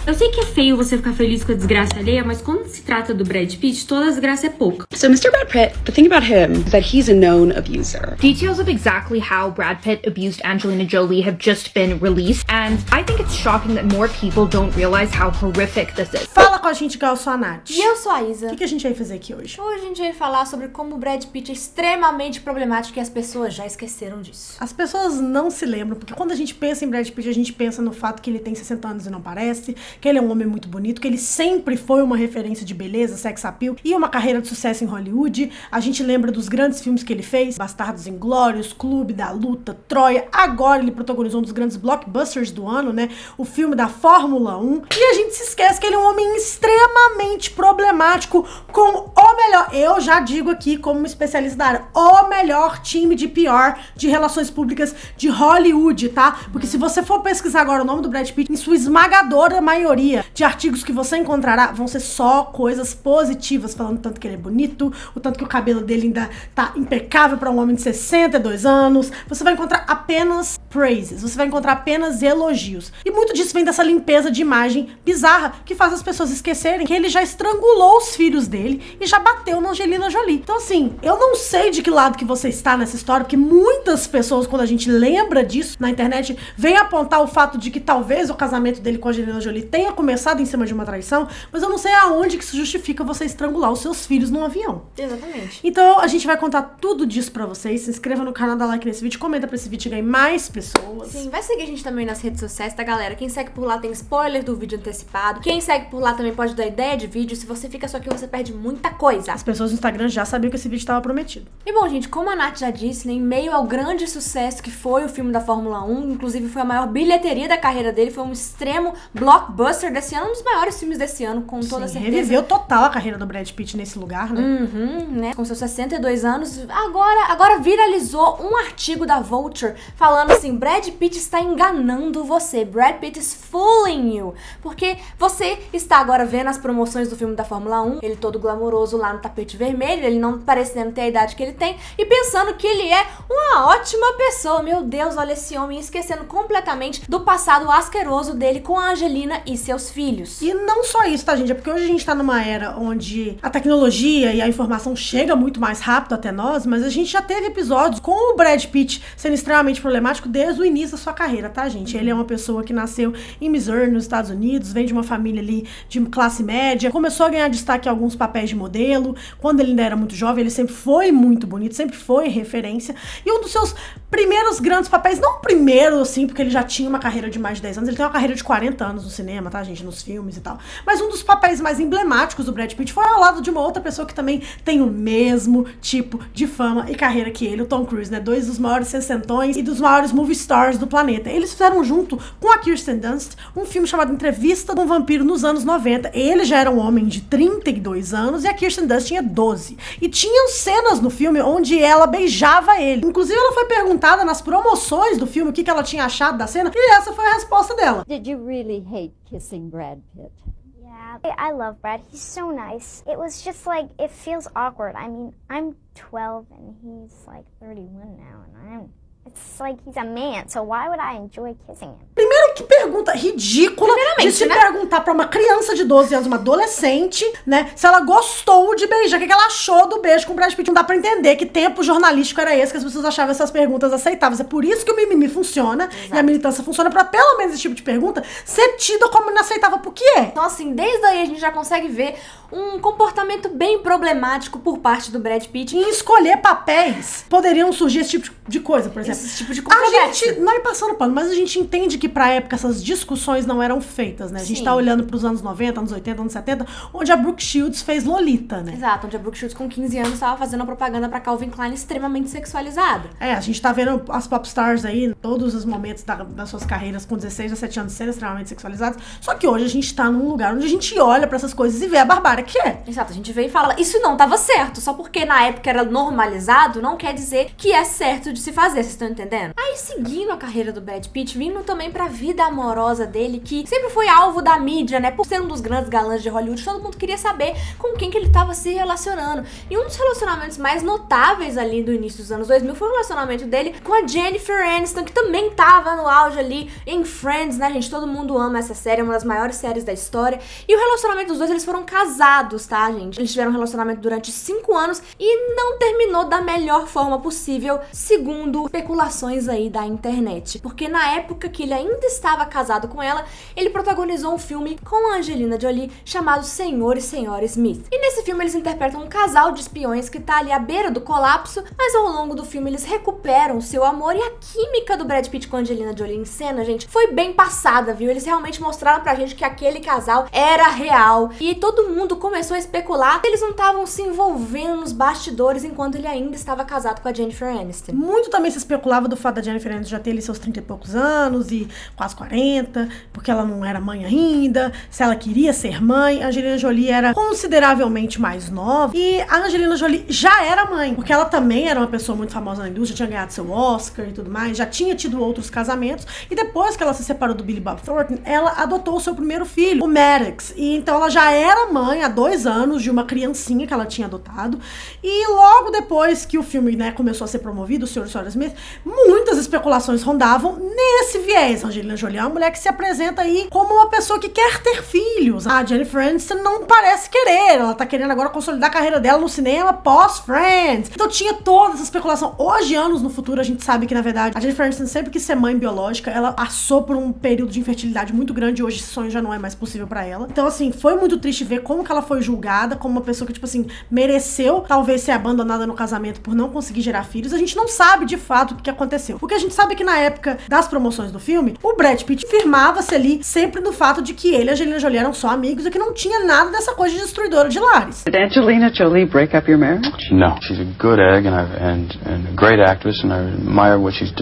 Eu sei que é feio você ficar feliz com a desgraça alheia, mas quando se trata do Brad Pitt, toda desgraça é pouca. So Mr. Brad Pitt, the thing about him is that he's a known abuser. Details of exactly how Brad Pitt abused Angelina Jolie have just been released, and I think it's shocking that more people don't realize how horrific this is. Fala com a gente, que eu sou a Nath. E eu sou a Isa. O que a gente vai fazer aqui hoje? Hoje a gente vai falar sobre como o Brad Pitt é extremamente problemático e as pessoas já esqueceram disso. As pessoas não se lembram, porque quando a gente pensa em Brad Pitt, a gente pensa no fato que ele tem 60 anos e não parece, que ele é um homem muito bonito, que ele sempre foi uma referência de beleza, sex appeal e uma carreira de sucesso em Hollywood. A gente lembra dos grandes filmes que ele fez, Bastardos Inglórios, Clube da Luta, Troia. Agora ele protagonizou um dos grandes blockbusters do ano, né? O filme da Fórmula 1. E a gente se esquece que ele é um homem extremamente problemático com o melhor, eu já digo aqui como uma especialista da área, o melhor time de PR de relações públicas de Hollywood, tá? Porque se você for pesquisar agora o nome do Brad Pitt, em sua esmagadora maioria de artigos que você encontrará vão ser só coisas positivas, falando tanto que ele é bonito, o tanto que o cabelo dele ainda tá impecável para um homem de 62 anos. Você vai encontrar apenas praises, você vai encontrar apenas elogios. E muito disso vem dessa limpeza de imagem bizarra que faz as pessoas esquecerem que ele já estrangulou os filhos dele e já bateu na Angelina Jolie. Então assim, eu não sei de que lado que você está nessa história, porque muitas pessoas, quando a gente lembra disso na internet, vem apontar o fato de que talvez o casamento dele com a Angelina Jolie tenha começado em cima de uma traição, mas eu não sei aonde que isso justifica você estrangular os seus filhos num avião. Exatamente. Então a gente vai contar tudo disso pra vocês. Se inscreva no canal, dá like nesse vídeo, comenta pra esse vídeo chegar em mais pessoas. Sim, vai seguir a gente também nas redes sociais, tá, galera? Quem segue por lá tem spoiler do vídeo antecipado. Quem segue por lá também pode dar ideia de vídeo. Se você fica só aqui, você perde muita coisa. As pessoas no Instagram já sabiam que esse vídeo estava prometido. E bom, gente, como a Nath já disse, né, em meio ao grande sucesso que foi o filme da Fórmula 1, inclusive foi a maior bilheteria da carreira dele, foi um extremo blockbuster desse ano, um dos maiores filmes desse ano, com toda certeza. Reviveu total a carreira do Brad Pitt nesse lugar, né? Né? Com seus 62 anos. Agora viralizou um artigo da Vulture falando assim: Brad Pitt está enganando você. Brad Pitt is fooling you. Porque você está agora vendo as promoções do filme da Fórmula 1, ele todo glamouroso lá no tapete vermelho, ele não parecendo ter a idade que ele tem, e pensando que ele é uma ótima pessoa. Meu Deus, olha esse homem, esquecendo completamente do passado asqueroso dele com a Angelina e seus filhos. E não só isso, tá, gente? É porque hoje a gente tá numa era onde a tecnologia e a informação chega muito mais rápido até nós, mas a gente já teve episódios com o Brad Pitt sendo extremamente problemático desde o início da sua carreira, tá, gente? Ele é uma pessoa que nasceu em Missouri, nos Estados Unidos, vem de uma família ali de classe média, começou a ganhar destaque em alguns papéis de modelo. Quando ele ainda era muito jovem, ele sempre foi muito bonito, sempre foi referência. E um dos seus primeiros grandes papéis, não o primeiro, assim, porque ele já tinha uma carreira de mais de 10 anos, ele tem uma carreira de 40 anos no cinema, tá, gente? Nos filmes e tal. Mas um dos papéis mais emblemáticos do Brad Pitt foi ao lado de uma outra pessoa que também tem o mesmo tipo de fama e carreira que ele, o Tom Cruise, né? Dois dos maiores sessentões e dos maiores movie stars do planeta. Eles fizeram junto com a Kirsten Dunst um filme chamado Entrevista com um Vampiro nos anos 90. Ele já era um homem de 32 anos e a Kirsten Dunst tinha 12. E tinham cenas no filme onde ela beijava ele. Inclusive, ela foi perguntada nas promoções do filme o que ela tinha achado da cena, e essa foi a resposta dela. Did you really hate kissing Brad Pitt? Yeah, I love Brad. He's so nice. It was just like, it feels awkward. I mean, I'm 12 and he's like 31 now, and it's like he's a man, so why would I enjoy kissing him? Primeiro, que pergunta ridícula de se perguntar pra uma criança de 12 anos, uma adolescente, né, se ela gostou de beijar, o que ela achou do beijo com o Brad Pitt. Não dá pra entender que tempo jornalístico era esse que as pessoas achavam essas perguntas aceitáveis. É por isso que o mimimi funciona. Exato. E a militância funciona pra pelo menos esse tipo de pergunta ser tida como inaceitável, porque é. Então assim, desde aí a gente já consegue ver um comportamento bem problemático por parte do Brad Pitt. Em escolher papéis, poderiam surgir esse tipo de coisa, por exemplo. Esse tipo de a gente, não é passando pano, mas a gente entende que pra época essas discussões não eram feitas, né? A gente tá olhando pros anos 90, anos 80, anos 70, onde a Brooke Shields fez Lolita, né? Exato, onde a Brooke Shields com 15 anos tava fazendo uma propaganda pra Calvin Klein extremamente sexualizada. É, a gente tá vendo as popstars aí, todos os momentos das suas carreiras com 16, 17 anos sendo extremamente sexualizadas, só que hoje a gente tá num lugar onde a gente olha pra essas coisas e vê a barbárie que é. Exato, a gente vê e fala, isso não tava certo, só porque na época era normalizado, não quer dizer que é certo de se fazer, vocês estão entendendo? Aí, seguindo a carreira do Brad Pitt, vindo também pra vida amorosa dele, que sempre foi alvo da mídia mídia, né? Por ser um dos grandes galãs de Hollywood, todo mundo queria saber com quem que ele tava se relacionando. E um dos relacionamentos mais notáveis ali do início dos anos 2000 foi o relacionamento dele com a Jennifer Aniston, que também tava no auge ali em Friends, né, gente? Todo mundo ama essa série, é uma das maiores séries da história. E o relacionamento dos dois, eles foram casados, tá, gente? Eles tiveram um relacionamento durante 5 anos e não terminou da melhor forma possível, segundo especulações aí da internet. Porque na época que ele ainda estava casado com ela, ele protagonizou um filme com a Angelina Jolie chamado Senhor e Senhora Smith. E nesse filme eles interpretam um casal de espiões que tá ali à beira do colapso, mas ao longo do filme eles recuperam o seu amor e a química do Brad Pitt com a Angelina Jolie em cena, gente, foi bem passada, viu? Eles realmente mostraram pra gente que aquele casal era real e todo mundo começou a especular que eles não estavam se envolvendo nos bastidores enquanto ele ainda estava casado com a Jennifer Aniston. Muito também se especulava do fato da Jennifer Aniston já ter ali seus 30 e poucos anos e quase 40, porque ela não era mãe ainda, se ela queria ser mãe. A Angelina Jolie era consideravelmente mais nova e a Angelina Jolie já era mãe, porque ela também era uma pessoa muito famosa na indústria, tinha ganhado seu Oscar e tudo mais, já tinha tido outros casamentos e depois que ela se separou do Billy Bob Thornton, ela adotou o seu primeiro filho, o Maddox, e então ela já era mãe há 2 anos de uma criancinha que ela tinha adotado. E logo depois que o filme, né, começou a ser promovido, o Senhor e Senhora Smith, muitas especulações rondavam nesse viés. A Angelina Jolie é uma mulher que se apresenta aí como uma pessoa que quer ter filhos. A Jennifer Aniston não parece querer, ela tá querendo agora consolidar a carreira dela no cinema pós-Friends. Então tinha toda essa especulação. Hoje, anos no futuro, a gente sabe que, na verdade, a Jennifer Aniston sempre quis ser mãe biológica, ela passou por um período de infertilidade muito grande e hoje esse sonho já não é mais possível pra ela. Então, assim, foi muito triste ver como que ela foi julgada como uma pessoa que, tipo assim, mereceu talvez ser abandonada no casamento por não conseguir gerar filhos. A gente não sabe, de fato, o que aconteceu. O que a gente sabe é que, na época das promoções do filme, o Brad Pitt firmava-se ali sempre no fato de que ele e a Angelina Jolie eram só amigos e que não tinha nada dessa coisa de destruidora de lares. Did Angelina Jolie break up your marriage? No, she's a good egg and a great actress, and I admire what she's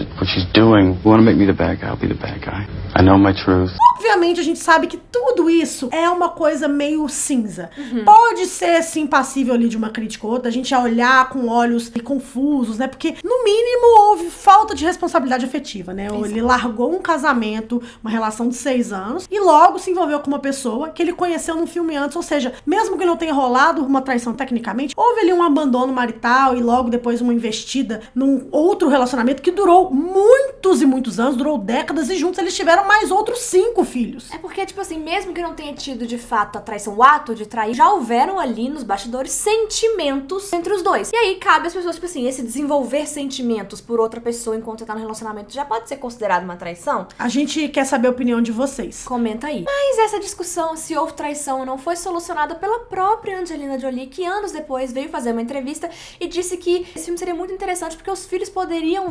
doing. You want to make me the bad guy? I'll be the bad guy. I know my truth. Obviamente, a gente sabe que tudo isso é uma coisa meio cinza. Pode ser, sim, passível ali de uma crítica ou outra, a gente a olhar com olhos confusos, né? Porque, no mínimo, houve falta de responsabilidade afetiva, né? Exato. Ele largou um casamento, uma relação de 6 anos, e logo se envolveu com uma pessoa que ele conheceu num filme antes. Ou seja, mesmo que não tenha rolado uma traição tecnicamente, houve ali um abandono marital e logo depois uma investida num outro relacionamento que durou muitos e muitos anos, durou décadas, e juntos eles tiveram mais outros 5 filhos. É porque, tipo assim, mesmo que não tenha tido de fato a traição, o ato de trair, já houveram ali nos bastidores sentimentos entre os dois. E aí cabe às pessoas, tipo assim, esse desenvolver sentimentos por outra pessoa enquanto você tá no relacionamento já pode ser considerado uma traição? A gente quer saber a opinião de vocês. Comenta aí. Mas essa discussão, se houve traição ou não, foi solucionada pela própria Angelina Jolie, que anos depois veio fazer uma entrevista e disse que esse filme seria muito interessante porque os filhos poderiam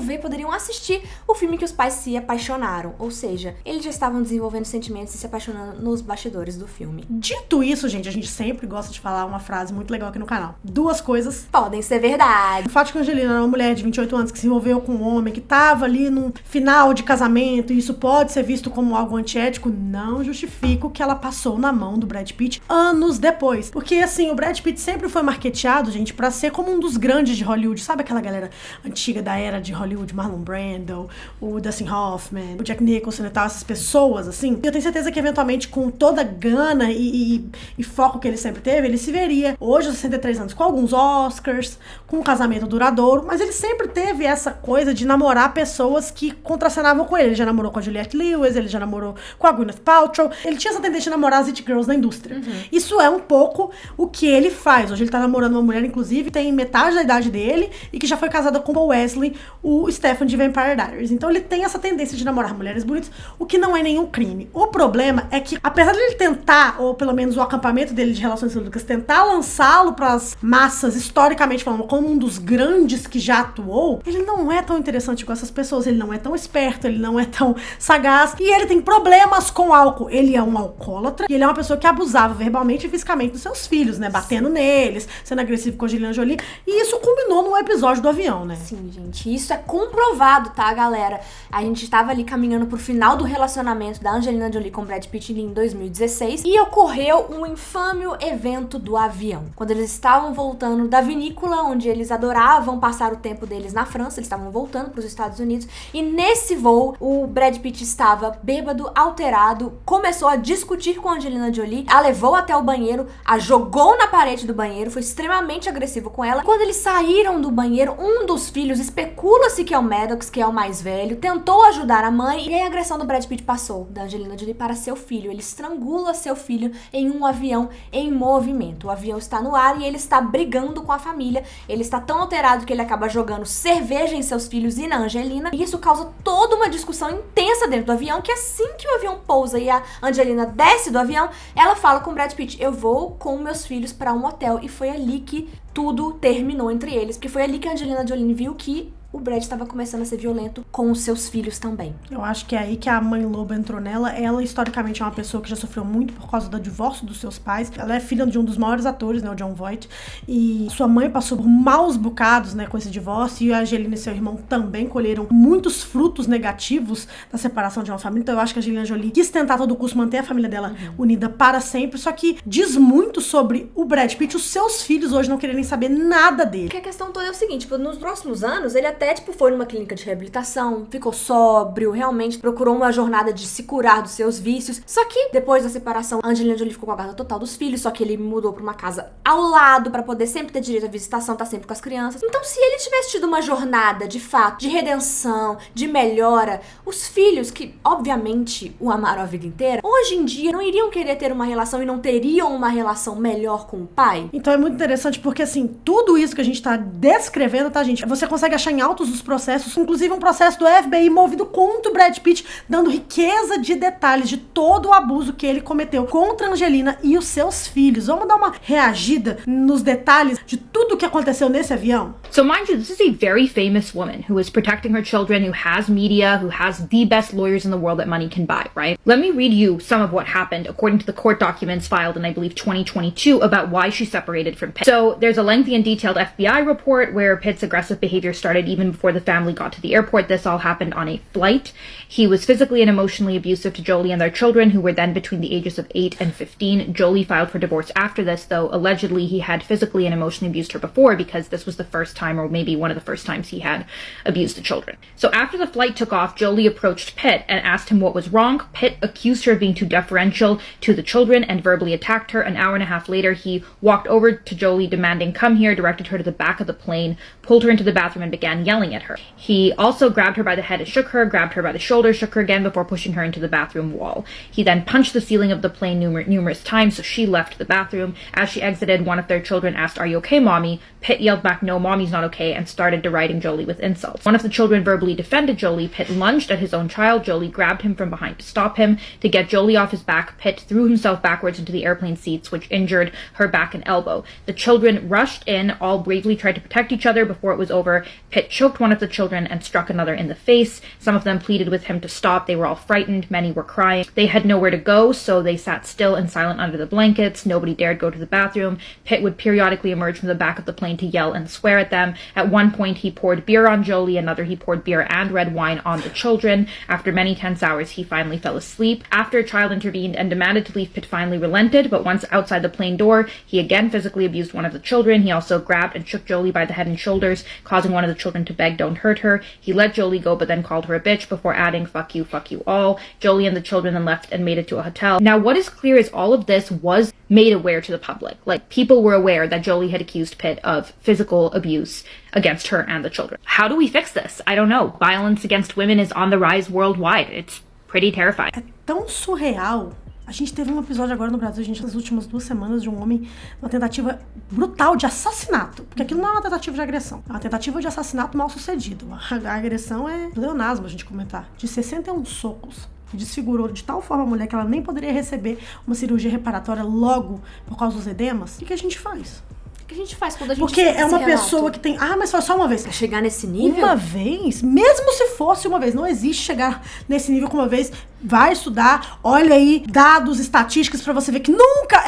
assistir o filme que os pais se apaixonaram. Ou seja, eles já estavam desenvolvendo sentimentos e se apaixonando nos bastidores do filme. Dito isso, gente, a gente sempre gosta de falar uma frase muito legal aqui no canal. 2 coisas podem ser verdade. O fato de que a Angelina era uma mulher de 28 anos que se envolveu com um homem que tava ali num final de casamento e isso pode ser visto como algo antiético, não justifica o que ela passou na mão do Brad Pitt anos depois. Porque, assim, o Brad Pitt sempre foi marketeado, gente, pra ser como um dos grandes de Hollywood. Sabe aquela galera antiga da era de Hollywood? Marlon Brando, o Dustin Hoffman, o Jack Nicholson e tal, essas pessoas, assim. Eu tenho certeza que, eventualmente, com toda a gana e foco que ele sempre teve, ele se veria, hoje, aos 63 anos, com alguns Oscars, com um casamento duradouro, mas ele sempre teve essa coisa de namorar pessoas que contracenavam com ele. Ele já namorou com a Juliette Lewis, ele já namorou com a Gwyneth Paltrow, ele tinha essa tendência de namorar as it girls da indústria. Isso é um pouco o que ele faz. Hoje ele tá namorando uma mulher, inclusive, tem metade da idade dele e que já foi casada com Paul Wesley, o Stefan de Vampire Diaries. Então ele tem essa tendência de namorar mulheres bonitas, o que não é nenhum crime. O problema é que, apesar de ele tentar, ou pelo menos o acampamento dele de relações públicas, tentar lançá-lo pras massas, historicamente falando, como um dos grandes que já atuou, ele não é tão interessante com essas pessoas, ele não é tão esperto, ele não é tão sagaz, e ele tem problemas com álcool. Ele é um alcoólatra, e ele é uma pessoa que abusava verbalmente e fisicamente dos seus filhos, né, batendo neles, sendo agressivo com a Angelina Jolie, e isso culminou no episódio do avião, né? Sim, gente, isso é comprovado, tá, galera? A gente tava ali caminhando pro final do relacionamento da Angelina Jolie com Brad Pitt em 2016, e ocorreu um infâmio evento do avião. Quando eles estavam voltando da vinícola, onde eles adoravam passar o tempo deles na França, eles estavam voltando pros Estados Unidos, e nesse voo, o Brad Pitt estava bêbado, alterado, começou começou a discutir com a Angelina Jolie, a levou até o banheiro, a jogou na parede do banheiro, foi extremamente agressivo com ela. Quando eles saíram do banheiro, um dos filhos, especula-se que é o Maddox, que é o mais velho, tentou ajudar a mãe e a agressão do Brad Pitt passou da Angelina Jolie para seu filho. Ele estrangula seu filho em um avião em movimento. O avião está no ar e ele está brigando com a família. Ele está tão alterado que ele acaba jogando cerveja em seus filhos e na Angelina. E isso causa toda uma discussão intensa dentro do avião, que assim que o avião pousa e a Angelina desce do avião, ela fala com o Brad Pitt: eu vou com meus filhos para um hotel. E foi ali que tudo terminou entre eles, porque foi ali que a Angelina Jolie viu que o Brad estava começando a ser violento com os seus filhos também. Eu acho que é aí que a mãe loba entrou nela. Ela, historicamente, é uma pessoa que já sofreu muito por causa do divórcio dos seus pais. Ela é filha de um dos maiores atores, né, o Jon Voight. E sua mãe passou por maus bocados, né, com esse divórcio. E a Angelina e seu irmão também colheram muitos frutos negativos da separação de uma família. Então eu acho que a Angelina Jolie quis tentar a todo custo manter a família dela unida para sempre. Só que diz muito sobre o Brad Pitt, os seus filhos hoje não quererem saber nada dele. Porque a questão toda é o seguinte, tipo, nos próximos anos, ele até, foi numa clínica de reabilitação, ficou sóbrio, realmente procurou uma jornada de se curar dos seus vícios. Só que, depois da separação, a Angelina Jolie ficou com a guarda total dos filhos, só que ele mudou pra uma casa ao lado, pra poder sempre ter direito à visitação, tá sempre com as crianças. Então, se ele tivesse tido uma jornada, de fato, de redenção, de melhora, os filhos, que, obviamente, o amaram a vida inteira, hoje em dia, não iriam querer ter uma relação e não teriam uma relação melhor com o pai. Então é muito interessante porque, assim, tudo isso que a gente tá descrevendo, tá, gente? Você consegue achar em autos os processos, inclusive um processo do FBI movido contra o Brad Pitt, dando riqueza de detalhes de todo o abuso que ele cometeu contra a Angelina e os seus filhos. Vamos dar uma reagida nos detalhes de tudo o que aconteceu nesse avião? So mind you, this is a very famous woman who is protecting her children, who has media, who has the best lawyers in the world that money can buy, right? Let me read you some of what happened according to the court documents filed in, I believe, 2022 about why she separated from Pitt. So there's a lengthy and detailed FBI report where Pitt's aggressive behavior started even before the family got to the airport. This all happened on a flight. He was physically and emotionally abusive to Jolie and their children, who were then between the ages of 8 and 15. Jolie filed for divorce after this, though allegedly he had physically and emotionally abused her before, because this was the first time, or maybe one of the first times, he had abused the children. So after the flight took off, Jolie approached Pitt and asked him what was wrong. Pitt accused her of being too deferential to the children and verbally attacked her. An hour and a half later, he walked over to Jolie demanding, "Come here," directed her to the back of the plane, pulled her into the bathroom and began yelling at her. He also grabbed her by the head and shook her, grabbed her by the shoulder, shook her again before pushing her into the bathroom wall. He then punched the ceiling of the plane numerous times, so she left the bathroom. As she exited, one of their children asked, "Are you okay, Mommy?" Pitt yelled back, "No, Mommy's not okay," and started deriding Jolie with insults. One of the children verbally defended Jolie. Pitt lunged at his own child. Jolie grabbed him from behind to stop him. To get Jolie off his back, Pitt threw himself backwards into the airplane seats, which injured her back and elbow. The children rushed in, all bravely tried to protect each other. Before it was over, Pitt choked one of the children and struck another in the face. Some of them pleaded with him to stop. They were all frightened. Many were crying. They had nowhere to go, so they sat still and silent under the blankets. Nobody dared go to the bathroom. Pitt would periodically emerge from the back of the plane to yell and swear at them. At one point, he poured beer on Jolie. Another, he poured beer and red wine on the children. After many tense hours, he finally fell asleep. After a child intervened and demanded to leave, Pitt finally relented, but once outside the plane door, he again physically abused one of the children. He also grabbed and shook Jolie by the head and shoulders, causing one of the children to beg, "Don't hurt her." He let Jolie go, but then called her a bitch before adding, fuck you all." Jolie and the children then left and made it to a hotel. Now, what is clear is all of this was made aware to the public. Like, people were aware that Jolie had accused Pitt of physical abuse against her and the children. How do we fix this? I don't know. Violence against women is on the rise worldwide. It's pretty terrifying. É tão surreal. A gente teve um episódio agora no Brasil, gente, nas últimas 2 semanas, de um homem, uma tentativa brutal de assassinato. Porque aquilo não é uma tentativa de agressão, é uma tentativa de assassinato mal sucedido. A agressão é pleonasmo, a gente comentar. De 61 socos. Desfigurou de tal forma a mulher que ela nem poderia receber uma cirurgia reparatória logo por causa dos edemas. O que a gente faz? O que a gente faz quando a gente Porque é uma pessoa que tem... Ah, mas foi só uma vez. Pra chegar nesse nível? Uma vez? Mesmo se fosse uma vez. Não existe chegar nesse nível com uma vez. Vai estudar, olha aí dados, estatísticas pra você ver que nunca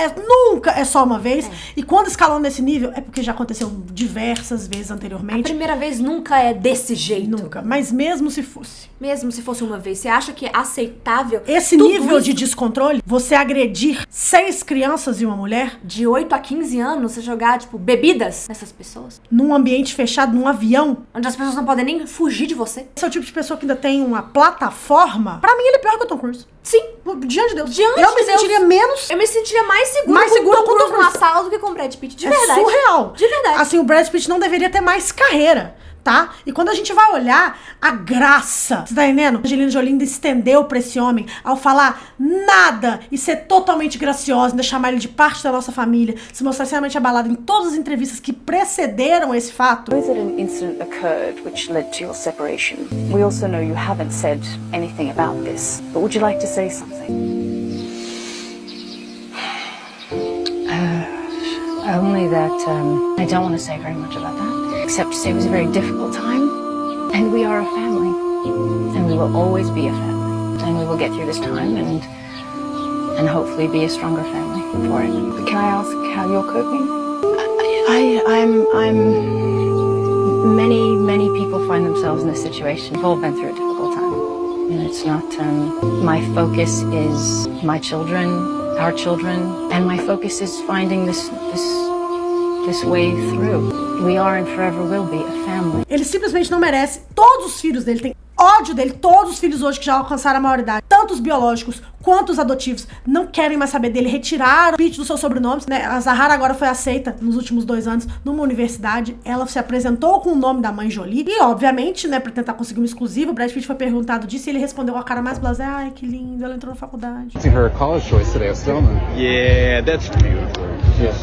é só uma vez. E quando escalou nesse nível, é porque já aconteceu diversas vezes anteriormente. A primeira vez nunca é desse jeito. Nunca. Mas mesmo se fosse. Mesmo se fosse uma vez, você acha que é aceitável? Esse nível de descontrole, você agredir 6 crianças e uma mulher? De 8 a 15 anos, você jogar, tipo, bebidas nessas pessoas? Num ambiente fechado, num avião. Onde as pessoas não podem nem fugir de você? Esse é o tipo de pessoa que ainda tem uma plataforma. Pra mim, ele é pior que o Tom Cruise. Sim. Diante de Deus. Diante eu me de Deus. sentiria menos... Eu me sentiria mais segura Mais com segura o Tom com o Tom Cruise na Cruise. sala do que com o Brad Pitt. De É verdade. surreal. De verdade. Assim, o Brad Pitt não deveria ter mais carreira, tá? E quando a gente vai olhar a graça, você tá entendendo? A Angelina Jolie ainda estendeu pra esse homem ao falar nada e ser totalmente graciosa, ainda chamar ele de parte da nossa família, se mostrar extremamente abalada em todas as entrevistas que precederam esse fato. Know that an incident occurred which led to your separation. We also know you haven't said anything about this, but would you like to say something? Only that I don't want to say very much about that, except to say it was a very difficult time, and we are a family, and we will always be a family, and we will get through this time and hopefully be a stronger family for it. But can I ask how you're coping? Many people find themselves in this situation. We've all been through a difficult time, and it's not. My focus is my children, our children, and my focus is finding this way through. We are and forever will be a family. Ele simplesmente não merece. Todos os filhos dele têm ódio dele. Todos os filhos hoje que já alcançaram a maioridade, tanto os biológicos quanto os adotivos, não querem mais saber dele. Retiraram o Pete dos seus sobrenomes, né? A Zahara agora foi aceita nos últimos 2 anos numa universidade. Ela se apresentou com o nome da mãe Jolie. E, obviamente, né, pra tentar conseguir um exclusivo, o Brad Pitt foi perguntado disso e ele respondeu com a cara mais blasé. Ai, que lindo, ela entrou na faculdade. Her college choice today, Stillman. Yeah, that's beautiful. Yes.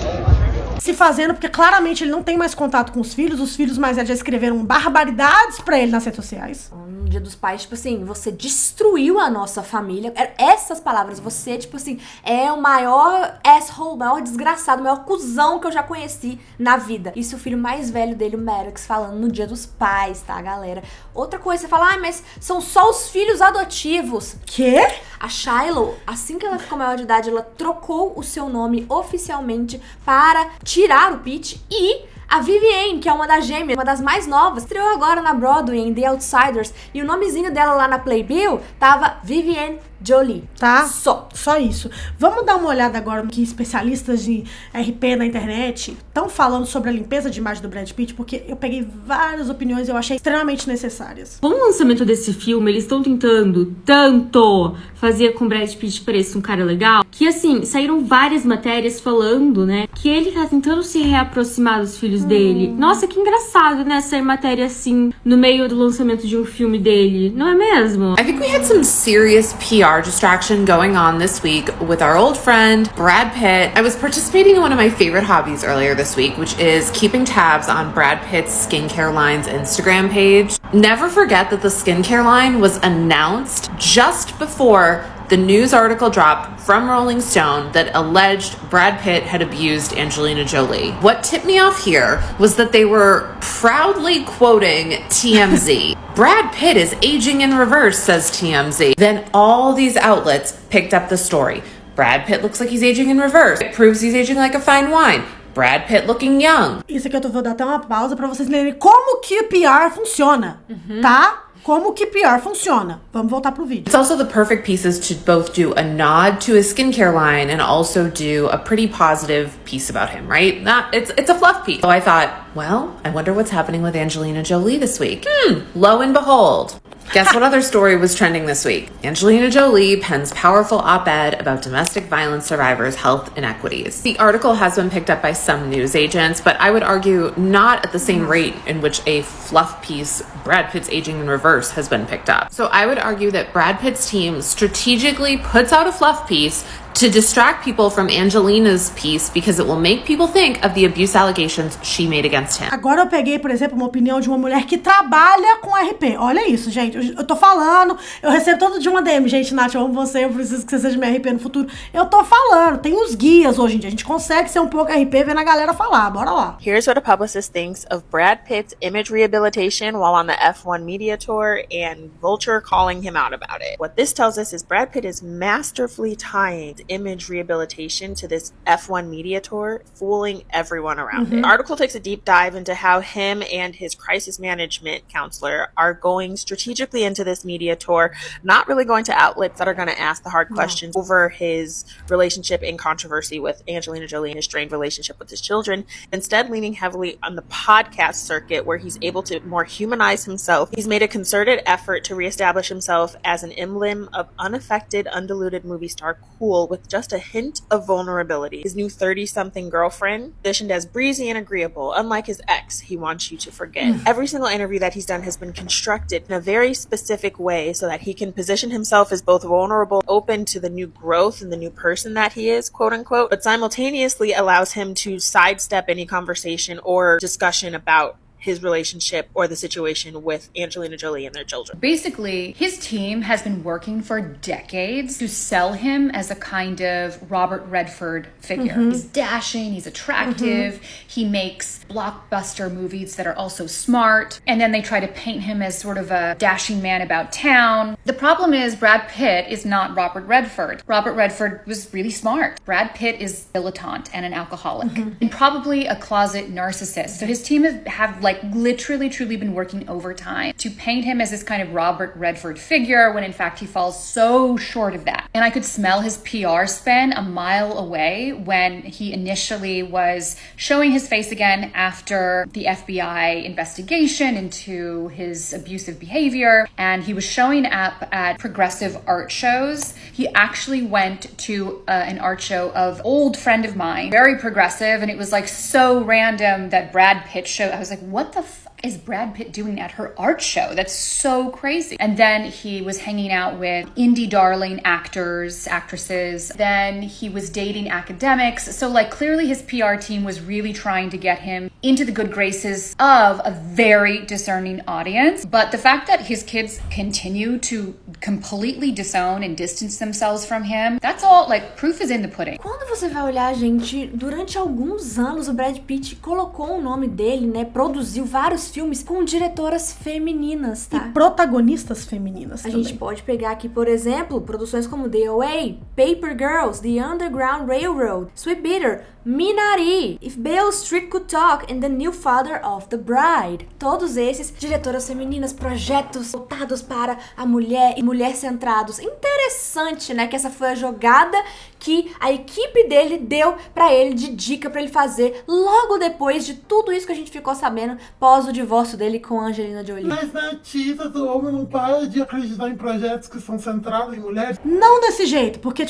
Se fazendo, porque claramente ele não tem mais contato com os filhos mais velhos já escreveram barbaridades pra ele nas redes sociais. No Dia dos Pais, tipo assim, você destruiu a nossa família. Essas palavras, você, tipo assim, é o maior asshole, o maior desgraçado, o maior cuzão que eu já conheci na vida. Isso o filho mais velho dele, o Maddox, falando no Dia dos Pais, tá, galera? Outra coisa, você fala, mas são só os filhos adotivos. Quê? A Shiloh, assim que ela ficou maior de idade, ela trocou o seu nome oficialmente para tirar o Pete, e a Vivienne, que é uma das gêmeas, uma das mais novas, estreou agora na Broadway em The Outsiders, e o nomezinho dela lá na Playbill tava Vivienne Jolie. Tá? Só isso. Vamos dar uma olhada agora no que especialistas de RP na internet estão falando sobre a limpeza de imagem do Brad Pitt, porque eu peguei várias opiniões e eu achei extremamente necessárias. Com o lançamento desse filme, eles estão tentando tanto fazer com o Brad Pitt pareça um cara legal, que assim, saíram várias matérias falando, né, que ele tá tentando se reaproximar dos filhos dele. Nossa, que engraçado, né, sair matéria assim no meio do lançamento de um filme dele, não é mesmo? I think we had some serious PR distraction going on this week with our old friend Brad Pitt. I was participating in one of my favorite hobbies earlier this week, which is keeping tabs on Brad Pitt's skincare line's Instagram page. Never forget that the skincare line was announced just before the news article dropped from Rolling Stone that alleged Brad Pitt had abused Angelina Jolie. What tipped me off here was that they were proudly quoting TMZ. Brad Pitt is aging in reverse, says TMZ. Then all these outlets picked up the story. Brad Pitt looks like he's aging in reverse. It proves he's aging like a fine wine. Brad Pitt looking young. Isso aqui eu vou dar até uma pausa pra vocês lerem como que o PR funciona, tá? Como que PR funciona. Vamos voltar pro vídeo. It's also the perfect pieces to both do a nod to his skincare line and also do a pretty positive piece about him, right? It's a fluff piece. So I thought, well, I wonder what's happening with Angelina Jolie this week. Lo and behold. Guess what other story was trending this week? Angelina Jolie pens powerful op-ed about domestic violence survivors' health inequities. The article has been picked up by some news agents, but I would argue not at the same rate in which a fluff piece, Brad Pitt's aging in reverse, has been picked up. So I would argue that Brad Pitt's team strategically puts out a fluff piece to distract people from Angelina's piece because it will make people think of the abuse allegations she made against him. Agora eu peguei, por exemplo, uma opinião de uma mulher que trabalha com RP. Olha isso, gente. Eu tô falando, eu recebo todo dia uma DM. Gente, Nath, eu amo você, eu preciso que você seja minha RP no futuro. Eu tô falando, tem os guias hoje em dia. A gente consegue ser um pouco RP vendo a galera falar. Bora lá. Here's what a publicist thinks of Brad Pitt's image rehabilitation while on the F1 media tour and Vulture calling him out about it. What this tells us is Brad Pitt is masterfully tying image rehabilitation to this F1 media tour, fooling everyone around it. The article takes a deep dive into how him and his crisis management counselor are going strategically into this media tour, not really going to outlets that are going to ask the hard questions over his relationship in controversy with Angelina Jolie and his strained relationship with his children, instead leaning heavily on the podcast circuit where he's able to more humanize himself. He's made a concerted effort to reestablish himself as an emblem of unaffected, undiluted movie star cool with just a hint of vulnerability. His new 30-something girlfriend, positioned as breezy and agreeable, unlike his ex he wants you to forget. Every single interview that he's done has been constructed in a very specific way so that he can position himself as both vulnerable, open to the new growth and the new person that he is, quote unquote, but simultaneously allows him to sidestep any conversation or discussion about his relationship or the situation with Angelina Jolie and their children. Basically, his team has been working for decades to sell him as a kind of Robert Redford figure. He's dashing, he's attractive, he makes blockbuster movies that are also smart, and then they try to paint him as sort of a dashing man about town. The problem is Brad Pitt is not Robert Redford. Robert Redford was really smart. Brad Pitt is dilettante and an alcoholic, and probably a closet narcissist. So his team have literally truly been working overtime to paint him as this kind of Robert Redford figure when in fact he falls so short of that. And I could smell his PR spin a mile away when he initially was showing his face again after the FBI investigation into his abusive behavior, and he was showing up at progressive art shows. He actually went to an art show of old friend of mine, very progressive, and it was like so random that Brad Pitt showed. I was like, what the is Brad Pitt doing at her art show? That's so crazy. And then he was hanging out with indie darling actors, actresses. Then he was dating academics. So clearly his PR team was really trying to get him into the good graces of a very discerning audience. But the fact that his kids continue to completely disown and distance themselves from him, that's all, proof is in the pudding. Quando você vai olhar, gente, durante alguns anos o Brad Pitt colocou o nome dele, né, produziu vários filmes com diretoras femininas, tá? E protagonistas femininas também. A gente pode pegar aqui, por exemplo, produções como The Away, Paper Girls, The Underground Railroad, Sweet Bitter, Minari, If Beale Street Could Talk and The New Father of the Bride. Todos esses, diretoras femininas, projetos voltados para a mulher e mulher centrados. Interessante, né, que essa foi a jogada que a equipe dele deu pra ele de dica pra ele fazer logo depois de tudo isso que a gente ficou sabendo pós o divórcio dele com a Angelina Jolie. Mas notícias, o homem não para de acreditar em projetos que são centrados em mulheres. Não desse jeito, porque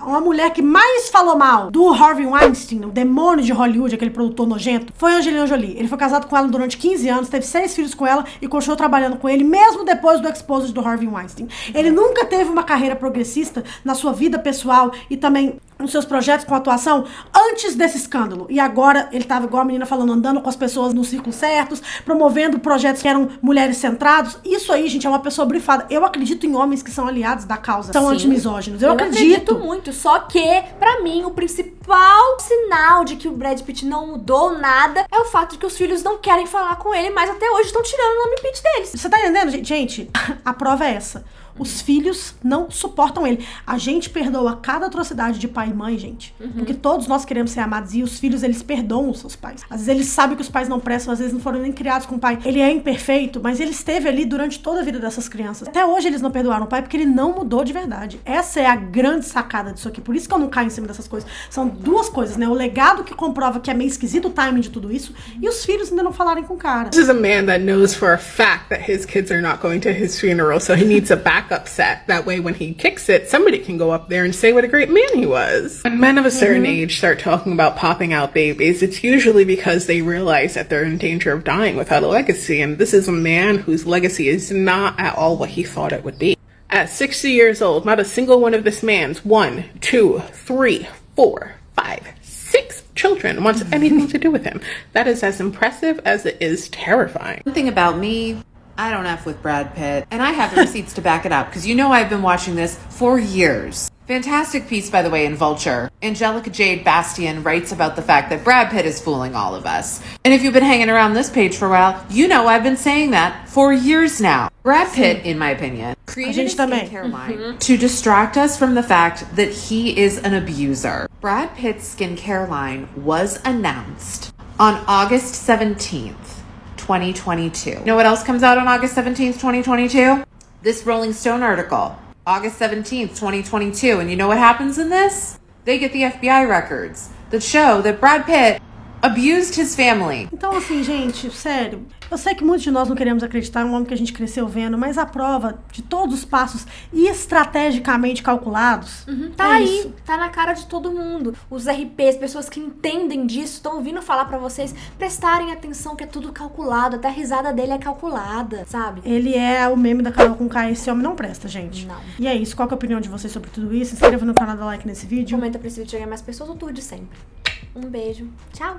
uma mulher que mais falou mal do Harvey Weinstein, o demônio de Hollywood, aquele produtor nojento, foi a Angelina Jolie. Ele foi casado com ela durante 15 anos, teve 6 filhos com ela e continuou trabalhando com ele, mesmo depois do exposed do Harvey Weinstein. Ele nunca teve uma carreira progressista na sua vida pessoal e também nos seus projetos com atuação antes desse escândalo. E agora ele tava, igual a menina falando, andando com as pessoas nos círculos certos, promovendo projetos que eram mulheres centrados. Isso aí, gente, é uma pessoa brifada. Eu acredito em homens que são aliados da causa, são antimisóginos. Eu acredito muito. Só que, pra mim, o principal sinal de que o Brad Pitt não mudou nada é o fato de que os filhos não querem falar com ele, mas até hoje estão tirando o nome Pitt deles. Você tá entendendo, gente? Gente, a prova é essa. Os filhos não suportam ele. A gente perdoa cada atrocidade de pai e mãe, gente. Porque todos nós queremos ser amados. E os filhos, eles perdoam os seus pais. Às vezes eles sabem que os pais não prestam. Às vezes não foram nem criados com o pai. Ele é imperfeito, mas ele esteve ali durante toda a vida dessas crianças. Até hoje eles não perdoaram o pai porque ele não mudou de verdade. Essa é a grande sacada disso aqui. Por isso que eu não caio em cima dessas coisas. São duas coisas, né? O legado que comprova que é meio esquisito o timing de tudo isso. E os filhos ainda não falarem com o cara. This is a man that knows for a fact that his kids are not going to his funeral. So he needs a backup set. That way when he kicks it, somebody can go up there and say what a great man he was. When men of a certain age start talking about popping out babies, it's usually because they realize that they're in danger of dying without a legacy, and this is a man whose legacy is not at all what he thought it would be. At 60 years old, not a single one of this man's 1, 2, 3, 4, 5, 6 children wants anything to do with him. That is as impressive as it is terrifying. One thing about me, I don't F with Brad Pitt, and I have the receipts to back it up, because I've been watching this for years. Fantastic piece, by the way, in Vulture. Angelica Jade Bastian writes about the fact that Brad Pitt is fooling all of us. And if you've been hanging around this page for a while, you know I've been saying that for years now. Brad Pitt, in my opinion, created a skincare line to distract us from the fact that he is an abuser. Brad Pitt's skincare line was announced on August 17th, 2022. You know what else comes out on August 17th, 2022? This Rolling Stone article. August 17th, 2022. And you know what happens in this? They get the FBI records that show that Brad Pitt abused his family. Então, assim, gente, sério, eu sei que muitos de nós não queremos acreditar em um homem que a gente cresceu vendo, mas a prova de todos os passos estrategicamente calculados tá aí, isso. Tá na cara de todo mundo. Os RPs, pessoas que entendem disso, estão ouvindo falar pra vocês prestarem atenção que é tudo calculado, até a risada dele é calculada, sabe? Ele é o meme da Carol com K, esse homem não presta, gente. Não. E é isso, qual que é a opinião de vocês sobre tudo isso? Se inscreva no canal, dá like nesse vídeo. Comenta pra esse vídeo chegar mais pessoas, ou tudo de sempre. Um beijo, tchau!